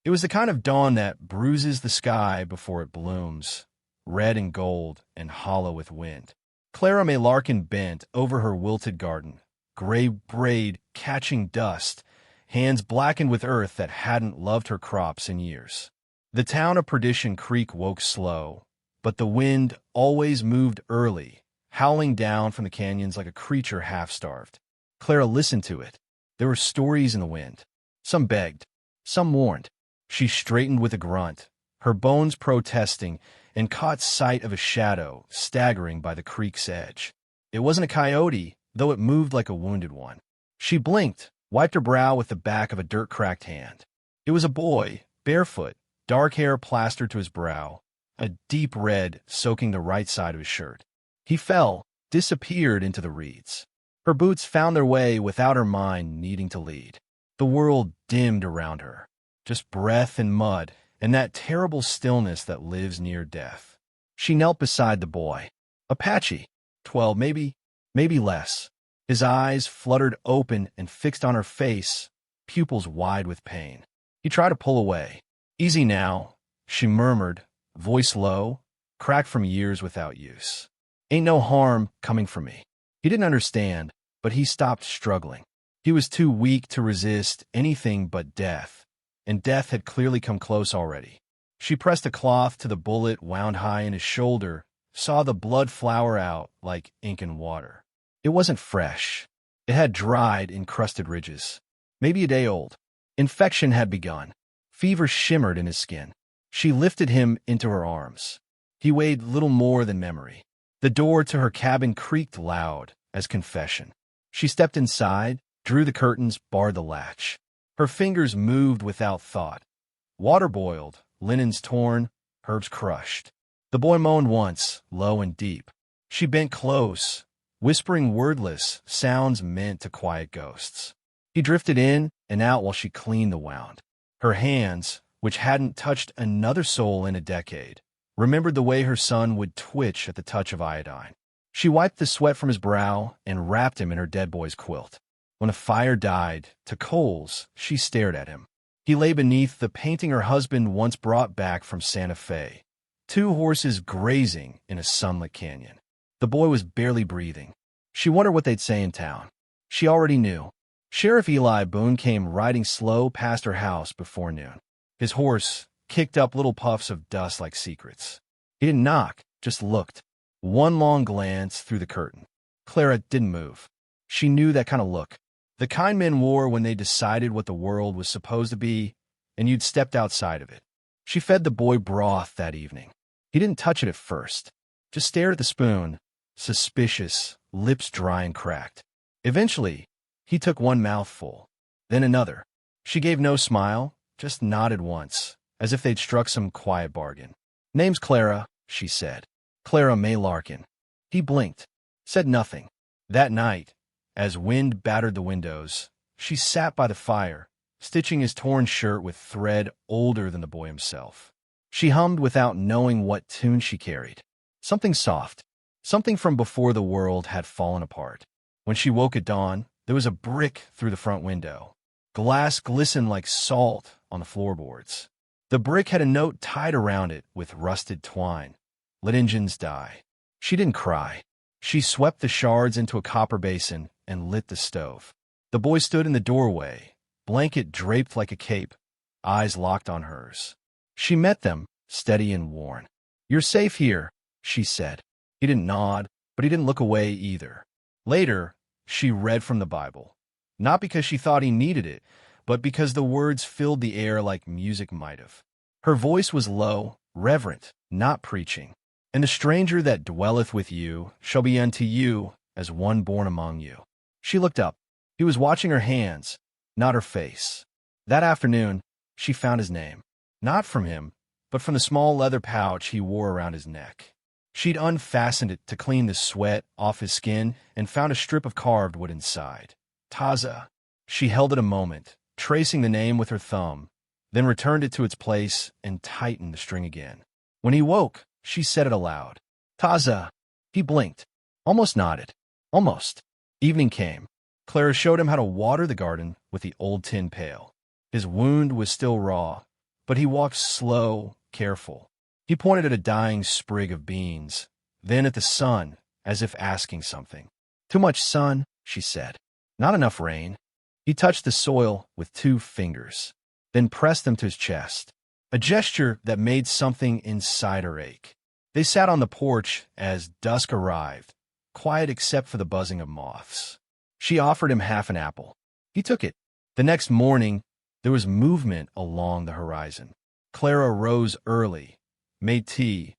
It was the kind of dawn that bruises the sky before it blooms, red and gold and hollow with wind. Clara May Larkin bent over her wilted garden, gray braid catching dust, hands blackened with earth that hadn't loved her crops in years. The town of Perdition Creek woke slow, but the wind always moved early, howling down from the canyons like a creature half-starved. Clara listened to it. There were stories in the wind. Some begged, some warned. She straightened with a grunt, her bones protesting, and caught sight of a shadow staggering by the creek's edge. It wasn't a coyote, though it moved like a wounded one. She blinked, wiped her brow with the back of a dirt-cracked hand. It was a boy, barefoot, dark hair plastered to his brow, a deep red soaking the right side of his shirt. He fell, disappeared into the reeds. Her boots found their way without her mind needing to lead. The world dimmed around her, just breath and mud, and that terrible stillness that lives near death. She knelt beside the boy. Apache, 12, maybe less. His eyes fluttered open and fixed on her face, pupils wide with pain. He tried to pull away. Easy now, she murmured, voice low, cracked from years without use. Ain't no harm coming for me. He didn't understand, but he stopped struggling. He was too weak to resist anything but death, and death had clearly come close already. She pressed a cloth to the bullet wound high in his shoulder, saw the blood flower out like ink and water. It wasn't fresh. It had dried, encrusted ridges. Maybe a day old. Infection had begun. Fever shimmered in his skin. She lifted him into her arms. He weighed little more than memory. The door to her cabin creaked loud as confession. She stepped inside, drew the curtains, barred the latch. Her fingers moved without thought. Water boiled, linens torn, herbs crushed. The boy moaned once, low and deep. She bent close, whispering wordless sounds meant to quiet ghosts. He drifted in and out while she cleaned the wound. Her hands, which hadn't touched another soul in a decade, remembered the way her son would twitch at the touch of iodine. She wiped the sweat from his brow and wrapped him in her dead boy's quilt. When a fire died to coals, she stared at him. He lay beneath the painting her husband once brought back from Santa Fe, 2 horses grazing in a sunlit canyon. The boy was barely breathing. She wondered what they'd say in town. She already knew. Sheriff Eli Boone came riding slow past her house before noon. His horse kicked up little puffs of dust like secrets. He didn't knock, just looked. One long glance through the curtain. Clara didn't move. She knew that kind of look. The kind men wore when they decided what the world was supposed to be, and you'd stepped outside of it. She fed the boy broth that evening. He didn't touch it at first, just stared at the spoon, suspicious, lips dry and cracked. Eventually, he took one mouthful, then another. She gave no smile, just nodded once, as if they'd struck some quiet bargain. Name's Clara, she said. Clara May Larkin. He blinked, said nothing. That night, as wind battered the windows, she sat by the fire, stitching his torn shirt with thread older than the boy himself. She hummed without knowing what tune she carried. Something soft, something from before the world had fallen apart. When she woke at dawn, there was a brick through the front window. Glass glistened like salt on the floorboards. The brick had a note tied around it with rusted twine. Let engines die. She didn't cry. She swept the shards into a copper basin and lit the stove. The boy stood in the doorway, blanket draped like a cape, eyes locked on hers. She met them, steady and worn. You're safe here, she said. He didn't nod, but he didn't look away either. Later, she read from the Bible, not because she thought he needed it, but because the words filled the air like music might have. Her voice was low, reverent, not preaching. And the stranger that dwelleth with you shall be unto you as one born among you. She looked up. He was watching her hands, not her face. That afternoon, she found his name. Not from him, but from the small leather pouch he wore around his neck. She'd unfastened it to clean the sweat off his skin and found a strip of carved wood inside. Taza. She held it a moment, tracing the name with her thumb, then returned it to its place and tightened the string again. When he woke, she said it aloud. Taza. He blinked, almost nodded. Almost. Evening came. Clara showed him how to water the garden with the old tin pail. His wound was still raw, but he walked slow, careful. He pointed at a dying sprig of beans, then at the sun, as if asking something. "Too much sun," she said. "Not enough rain." He touched the soil with 2 fingers, then pressed them to his chest, a gesture that made something inside her ache. They sat on the porch as dusk arrived, quiet except for the buzzing of moths. She offered him half an apple. He took it. The next morning, there was movement along the horizon. Clara rose early, made tea,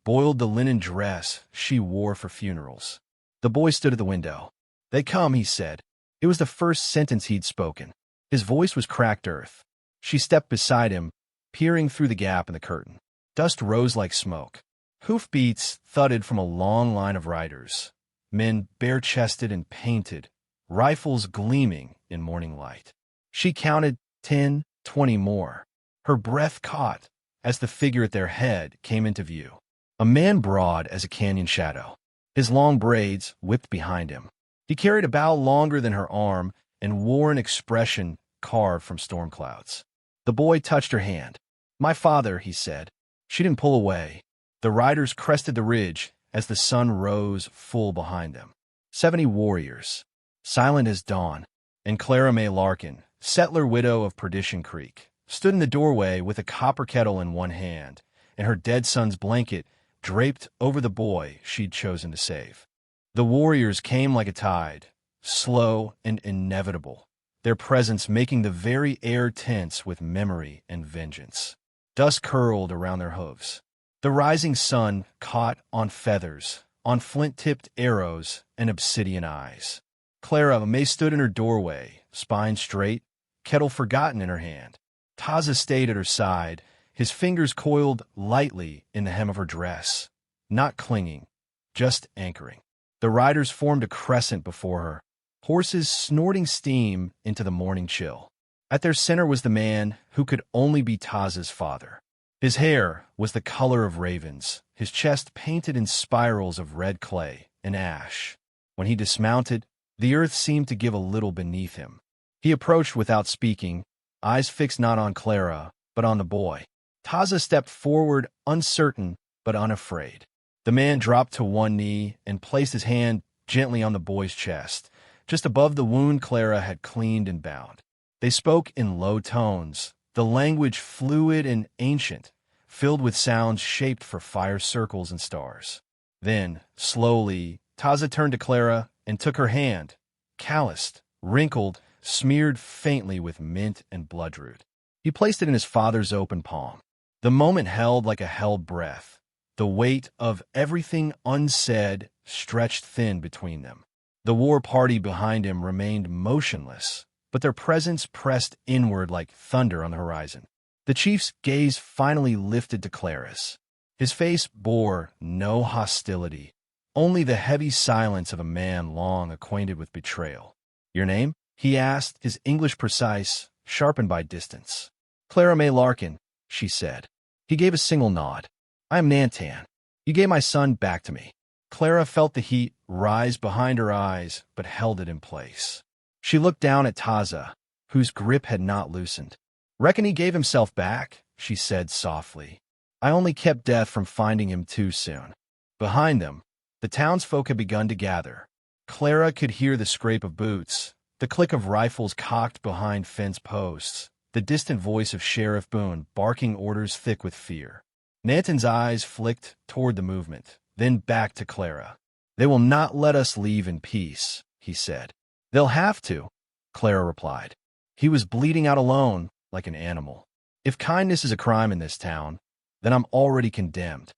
boiled the linen dress she wore for funerals. The boy stood at the window. "They come," he said. It was the first sentence he'd spoken. His voice was cracked earth. She stepped beside him, peering through the gap in the curtain. Dust rose like smoke. Hoofbeats thudded from a long line of riders, men bare-chested and painted, rifles gleaming in morning light. She counted 10, 20 more. Her breath caught as the figure at their head came into view. A man broad as a canyon shadow. His long braids whipped behind him. He carried a bough longer than her arm and wore an expression carved from storm clouds. The boy touched her hand. "My father," he said. She didn't pull away. The riders crested the ridge as the sun rose full behind them. 70 warriors, silent as dawn, and Clara May Larkin, settler widow of Perdition Creek, stood in the doorway with a copper kettle in one hand and her dead son's blanket draped over the boy she'd chosen to save. The warriors came like a tide, slow and inevitable, their presence making the very air tense with memory and vengeance. Dust curled around their hooves. The rising sun caught on feathers, on flint-tipped arrows and obsidian eyes. Clara May stood in her doorway, spine straight, kettle forgotten in her hand. Taza stayed at her side, his fingers coiled lightly in the hem of her dress, not clinging, just anchoring. The riders formed a crescent before her, horses snorting steam into the morning chill. At their center was the man who could only be Taza's father. His hair was the color of ravens, his chest painted in spirals of red clay and ash. When he dismounted, the earth seemed to give a little beneath him. He approached without speaking, eyes fixed not on Clara, but on the boy. Taza stepped forward, uncertain but unafraid. The man dropped to one knee and placed his hand gently on the boy's chest, just above the wound Clara had cleaned and bound. They spoke in low tones, the language fluid and ancient, filled with sounds shaped for fire circles and stars. Then, slowly, Taza turned to Clara and took her hand, calloused, wrinkled, smeared faintly with mint and bloodroot. He placed it in his father's open palm. The moment held like a held breath. The weight of everything unsaid stretched thin between them. The war party behind him remained motionless, but their presence pressed inward like thunder on the horizon. The chief's gaze finally lifted to Clara's. His face bore no hostility, only the heavy silence of a man long acquainted with betrayal. "Your name?" he asked, his English precise, sharpened by distance. "Clara May Larkin," she said. He gave a single nod. "I am Nantan. You gave my son back to me." Clara felt the heat rise behind her eyes, but held it in place. She looked down at Taza, whose grip had not loosened. "Reckon he gave himself back," she said softly. "I only kept death from finding him too soon." Behind them, the townsfolk had begun to gather. Clara could hear the scrape of boots, the click of rifles cocked behind fence posts, the distant voice of Sheriff Boone barking orders thick with fear. Nanton's eyes flicked toward the movement, then back to Clara. "They will not let us leave in peace," he said. "They'll have to," Clara replied. He was bleeding out alone, like an animal. "If kindness is a crime in this town, then I'm already condemned."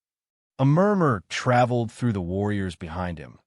A murmur traveled through the warriors behind him,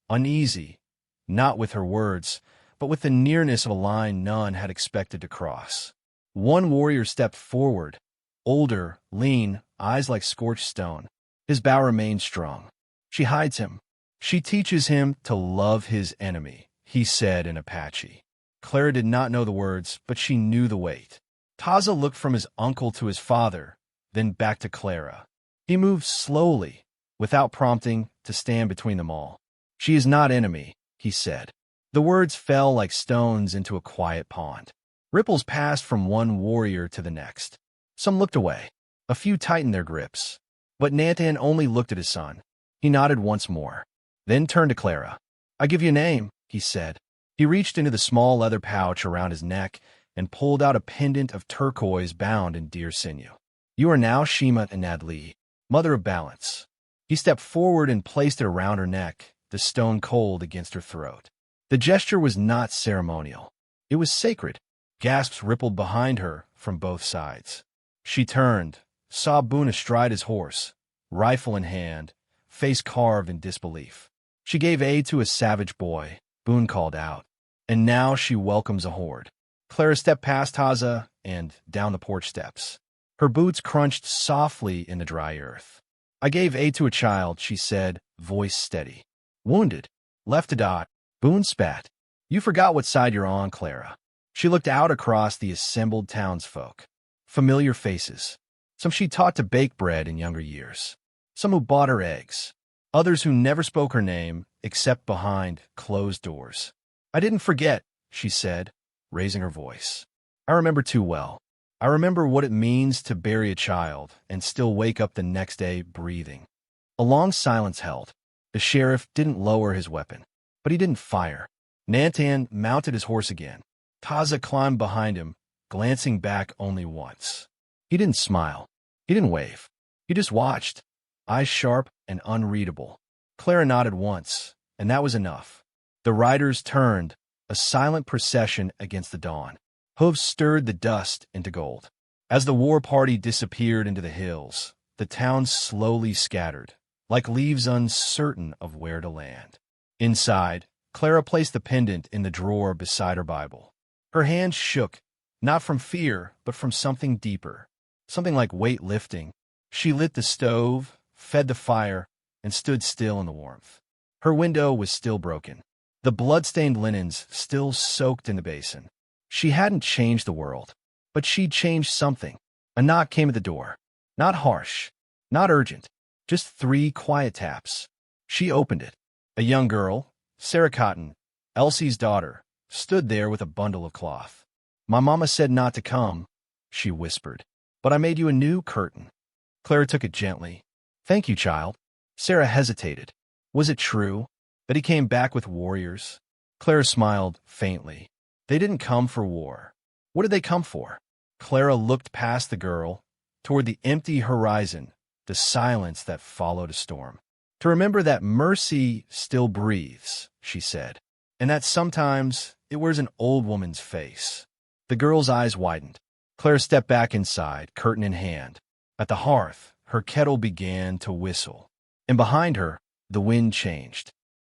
uneasy, not with her words, but with the nearness of a line none had expected to cross. One warrior stepped forward, older, lean, eyes like scorched stone. His bow remained strong. "She hides him. She teaches him to love his enemy," he said in Apache. Clara did not know the words, but she knew the weight. Taza looked from his uncle to his father, then back to Clara. He moved slowly, without prompting, to stand between them all. "She is not enemy," he said. The words fell like stones into a quiet pond. Ripples passed from one warrior to the next. Some looked away. A few tightened their grips. But Nantan only looked at his son. He nodded once more, then turned to Clara. "I give you a name," he said. He reached into the small leather pouch around his neck and pulled out a pendant of turquoise bound in deer sinew. "You are now Shima Anadli, Mother of Balance." He stepped forward and placed it around her neck, the stone cold against her throat. The gesture was not ceremonial. It was sacred. Gasps rippled behind her from both sides. She turned, saw Boone astride his horse, rifle in hand, face carved in disbelief. She gave aid to a savage boy, Boone called out, and now she welcomes a horde. Clara stepped past Taza and down the porch steps. Her boots crunched softly in the dry earth. "I gave aid to a child," she said, voice steady. "Wounded. Left to die." Boone spat. "You forgot what side you're on, Clara." She looked out across the assembled townsfolk. Familiar faces. Some she taught to bake bread in younger years. Some who bought her eggs. Others who never spoke her name except behind closed doors. "I didn't forget," she said, raising her voice. "I remember too well. I remember what it means to bury a child and still wake up the next day breathing." A long silence held. The sheriff didn't lower his weapon, but he didn't fire. Nantan mounted his horse again. Taza climbed behind him, glancing back only once. He didn't smile. He didn't wave. He just watched, eyes sharp and unreadable. Clara nodded once, and that was enough. The riders turned, a silent procession against the dawn. Hooves stirred the dust into gold. As the war party disappeared into the hills, the town slowly scattered, like leaves uncertain of where to land. Inside, Clara placed the pendant in the drawer beside her Bible. Her hands shook, not from fear, but from something deeper, something like weight lifting. She lit the stove, fed the fire, and stood still in the warmth. Her window was still broken, the blood-stained linens still soaked in the basin. She hadn't changed the world, but she'd changed something. A knock came at the door. Not harsh, not urgent, just 3 quiet taps. She opened it. A young girl, Sarah Cotton, Elsie's daughter, stood there with a bundle of cloth. "My mama said not to come," she whispered, "but I made you a new curtain." Clara took it gently. "Thank you, child." Sarah hesitated. Was it true that he came back with warriors? Clara smiled faintly. They didn't come for war. What did they come for? Clara looked past the girl, toward the empty horizon, the silence that followed a storm. "To remember that mercy still breathes," she said, "and that sometimes it wears an old woman's face." The girl's eyes widened. Clara stepped back inside, curtain in hand. At the hearth, her kettle began to whistle, and behind her, the wind changed.